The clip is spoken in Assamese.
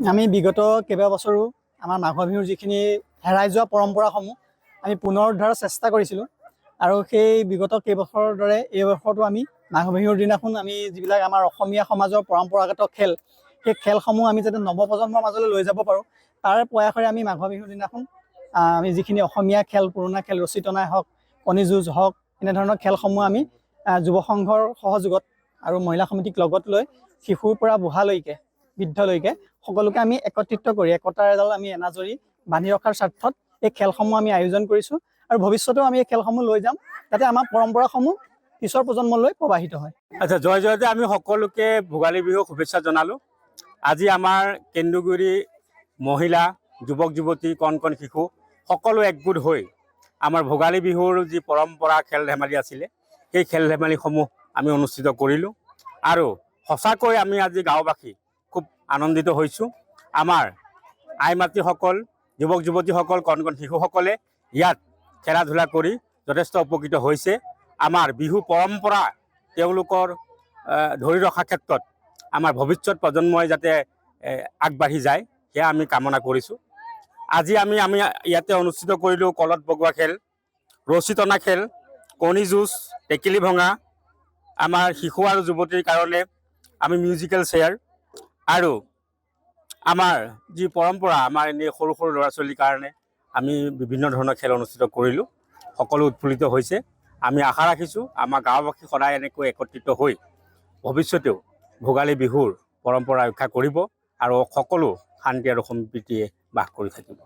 আমি বিগত কেইবা বছৰো আমাৰ মাঘ বিহুৰ যিখিনি হেৰাই যোৱা পৰম্পৰাসমূহ আমি পুনৰ উদ্ধাৰৰ চেষ্টা কৰিছিলোঁ আৰু সেই বিগত কেইবছৰৰ দৰে এই বছৰতো আমি মাঘ বিহুৰ দিনাখন আমি যিবিলাক আমাৰ অসমীয়া সমাজৰ পৰম্পৰাগত খেল সেই খেলসমূহ আমি যাতে নৱপ্ৰজন্মৰ মাজলৈ লৈ যাব পাৰোঁ তাৰ প্ৰয়াসৰে আমি মাঘ বিহুৰ দিনাখন আমি যিখিনি অসমীয়া খেল পুৰণা খেল ৰছী টনাই হওক কণী যুঁজ হওক এনেধৰণৰ খেলসমূহ আমি যুৱ সংঘৰ সহযোগত আৰু মহিলা সমিতিক লগত লৈ শিশুৰ পৰা বুঢ়ালৈকে বৃদ্ধলৈকে সকলোকে আমি একত্ৰিত কৰি একতাৰ এডাল আমি এনাজৰি বান্ধি ৰখাৰ স্বাৰ্থত এই খেলসমূহ আমি আয়োজন কৰিছোঁ আৰু ভৱিষ্যতেও আমি এই খেলসমূহ লৈ যাম যাতে আমাৰ পৰম্পৰাসমূহ পিছৰ প্ৰজন্মলৈ প্ৰবাহিত হয়। আচ্ছা, জয় জয়তে আমি সকলোকে ভোগালী বিহু শুভেচ্ছা জনালোঁ। আজি আমাৰ কেন্দুগুৰি মহিলা যুৱক যুৱতী কণ কণ শিশু সকলো একগোট হৈ আমাৰ ভোগালী বিহুৰ যি পৰম্পৰা খেল ধেমালি আছিলে সেই খেল ধেমালিসমূহ আমি অনুষ্ঠিত কৰিলোঁ আৰু সঁচাকৈ আমি আজি গাঁওবাসী খুব আনন্দিত হৈছোঁ। আমাৰ আই মাতৃসকল যুৱক যুৱতীসকল কণ কণ শিশুসকলে ইয়াত খেলা ধূলা কৰি যথেষ্ট উপকৃত হৈছে। আমাৰ বিহু পৰম্পৰা তেওঁলোকৰ ধৰি ৰখাৰ ক্ষেত্ৰত আমাৰ ভৱিষ্যত প্ৰজন্মই যাতে আগবাঢ়ি যায় সেয়া আমি কামনা কৰিছোঁ। আজি আমি ইয়াতে অনুষ্ঠিত কৰিলোঁ কলত বগোৱা খেল, ৰছী টনা খেল, কণী যুঁজ, টেকেলি ভঙা, আমাৰ শিশু আৰু যুৱতীৰ কাৰণে আমি মিউজিকেল চেয়াৰ আৰু আমাৰ যি পৰম্পৰা আমাৰ এনেই সৰু সৰু ল'ৰা ছোৱালীৰ কাৰণে আমি বিভিন্ন ধৰণৰ খেল অনুষ্ঠিত কৰিলোঁ। সকলো উৎফুল্লিত হৈছে। আমি আশা ৰাখিছোঁ আমাৰ গাঁওবাসী সদায় এনেকৈ একত্ৰিত হৈ ভৱিষ্যতেও ভোগালী বিহুৰ পৰম্পৰা ৰক্ষা কৰিব আৰু সকলো শান্তি আৰু সম্প্ৰীতিয়ে বাস কৰি থাকিব।